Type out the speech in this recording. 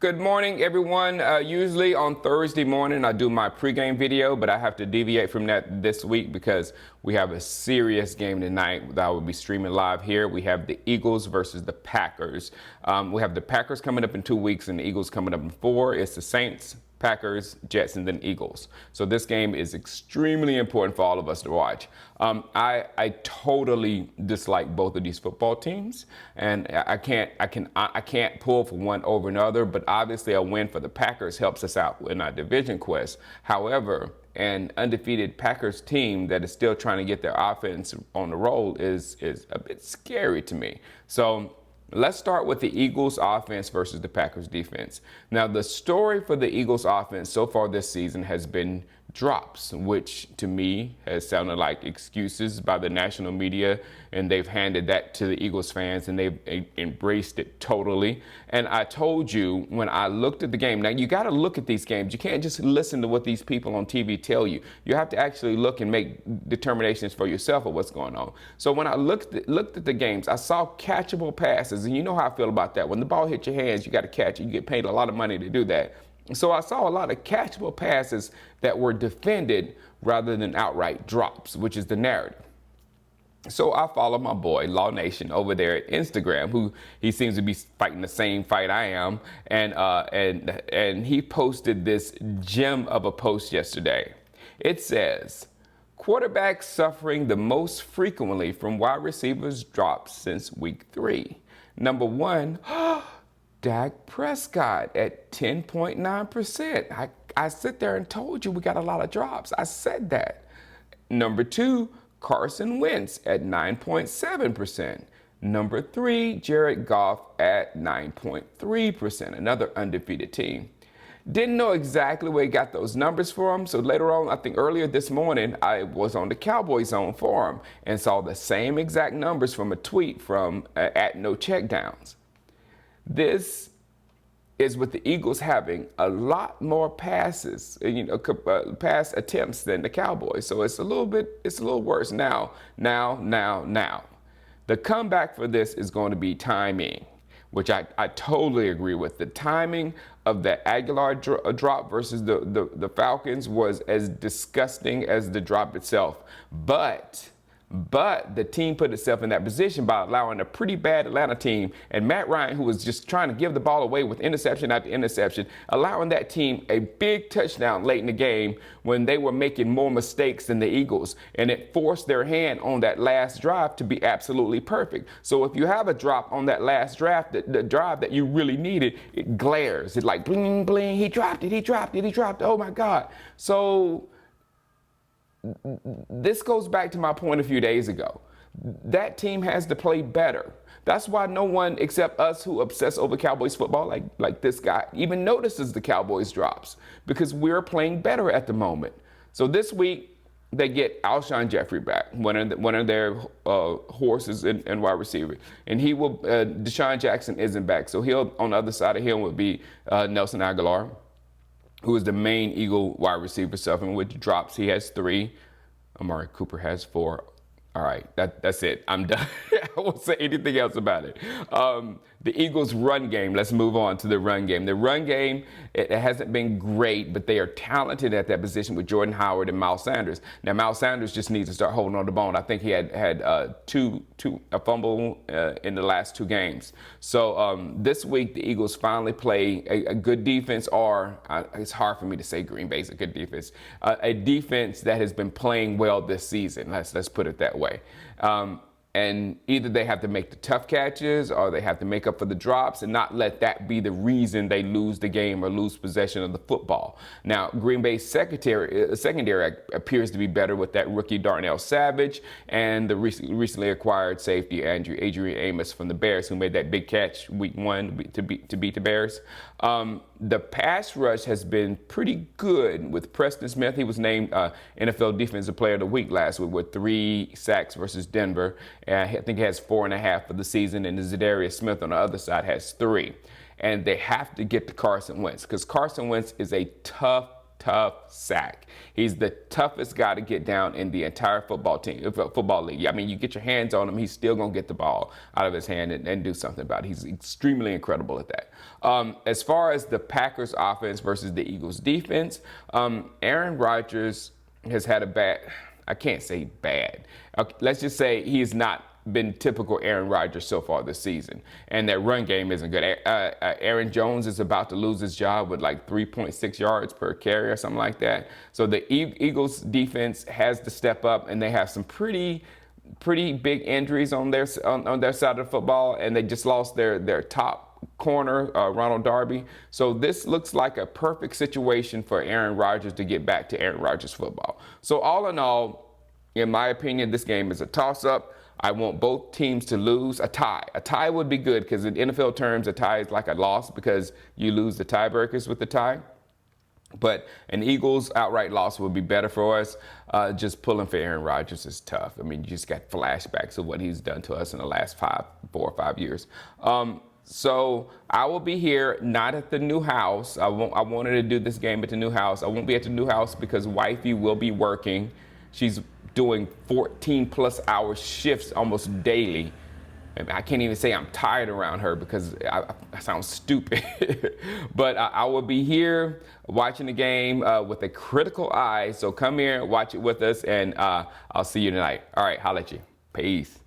Good morning, everyone. Usually on Thursday morning, I do my pregame video, but I have to deviate from that this week because we have a serious game tonight that I will be streaming live here. We have the Eagles versus the Packers. We have the Packers coming up in 2 weeks and the Eagles coming up in 4. It's the Saints, Packers, Jets, and then Eagles. So this game is extremely important for all of us to watch. I totally dislike both of these football teams, and I can't pull for one over another. But obviously, a win for the Packers helps us out in our division quest. However, an undefeated Packers team that is still trying to get their offense on the roll is a bit scary to me. So let's start with the Eagles offense versus the Packers defense. Now, the story for the Eagles offense so far this season has been drops, which to me has sounded like excuses by the national media, and they've handed that to the Eagles fans and they've embraced it totally. And I told you when I looked at the game, now you got to look at these games. You can't just listen to what these people on TV tell you. You have to actually look and make determinations for yourself of what's going on. So when I looked at the games, I saw catchable passes, and you know how I feel about that. When the ball hits your hands, you got to catch it. You get paid a lot of money to do that. So I saw a lot of catchable passes that were defended rather than outright drops, which is the narrative. So I follow my boy, Law Nation, over there at Instagram, who he seems to be fighting the same fight I am. And he posted this gem of a post yesterday. It says, quarterbacks suffering the most frequently from wide receivers drops since week 3. Number 1, Dak Prescott at 10.9%. I sit there and told you we got a lot of drops. I said that. Number 2, Carson Wentz at 9.7%. Number 3, Jared Goff at 9.3%, another undefeated team. Didn't know exactly where he got those numbers from, so later on, I think earlier this morning, I was on the Cowboys Zone forum and saw the same exact numbers from a tweet from at No Checkdowns. This is with the Eagles having a lot more passes, pass attempts than the Cowboys. So it's a little worse now. The comeback for this is going to be timing, which I totally agree with. The timing of the Aguilar drop versus the Falcons was as disgusting as the drop itself. But the team put itself in that position by allowing a pretty bad Atlanta team and Matt Ryan, who was just trying to give the ball away with interception after interception, allowing that team a big touchdown late in the game when they were making more mistakes than the Eagles. And it forced their hand on that last drive to be absolutely perfect. So if you have a drop on that last drive, the drive that you really needed, it glares. It's like bling, bling, he dropped it. Oh, my God. So this goes back to my point a few days ago. That team has to play better. That's why no one except us who obsess over Cowboys football, like this guy, even notices the Cowboys drops, because we're playing better at the moment. So this week, they get Alshon Jeffrey back, one of their horses and wide receiver. And he will, Deshaun Jackson isn't back. So he'll, on the other side of him, will be Nelson Aguilar, who is the main Eagle wide receiver, suffering with drops. He has 3. Amari Cooper has 4. All right, that's it. I'm done. I won't say anything else about it. The Eagles' run game, let's move on to the run game. The run game, it hasn't been great, but they are talented at that position with Jordan Howard and Miles Sanders. Now, Miles Sanders just needs to start holding on the bone. I think he had a fumble in the last 2 games. So this week, the Eagles finally play a good defense, or it's hard for me to say Green Bay's a good defense, a defense that has been playing well this season. Let's put it that way. And either they have to make the tough catches or they have to make up for the drops and not let that be the reason they lose the game or lose possession of the football. Now, Green Bay's secondary appears to be better with that rookie Darnell Savage and the recently acquired safety Adrian Amos from the Bears, who made that big catch week 1 to beat the Bears. The pass rush has been pretty good with Preston Smith. He was named NFL Defensive Player of the Week last week with 3 sacks versus Denver. I think he has 4.5 for the season, and Zadarius Smith on the other side has 3. And they have to get to Carson Wentz, because Carson Wentz is a tough tough sack. He's the toughest guy to get down in the entire football league. I mean, you get your hands on him, he's still going to get the ball out of his hand and do something about it. He's extremely incredible at that. As far as the Packers offense versus the Eagles defense, Aaron Rodgers has had a bad, I can't say bad. Let's just say he's not been typical Aaron Rodgers so far this season, and that run game isn't good. Aaron Jones is about to lose his job with like 3.6 yards per carry or something like that. So the Eagles defense has to step up, and they have some pretty big injuries on their side of the football, and they just lost their top corner, Ronald Darby. So this looks like a perfect situation for Aaron Rodgers to get back to Aaron Rodgers football. So all in all, in my opinion, this game is a toss-up. I want both teams to lose. A tie. A tie would be good because in NFL terms, a tie is like a loss because you lose the tiebreakers with the tie. But an Eagles outright loss would be better for us. Just pulling for Aaron Rodgers is tough. I mean, you just got flashbacks of what he's done to us in the last 4 or 5 years. So I will be here, not at the new house. I wanted to do this game at the new house. I won't be at the new house because wifey will be working. She's doing 14+ hour shifts almost daily. And I can't even say I'm tired around her because I sound stupid. But I will be here watching the game with a critical eye. So come here, watch it with us, and I'll see you tonight. All right, holla at you. Peace.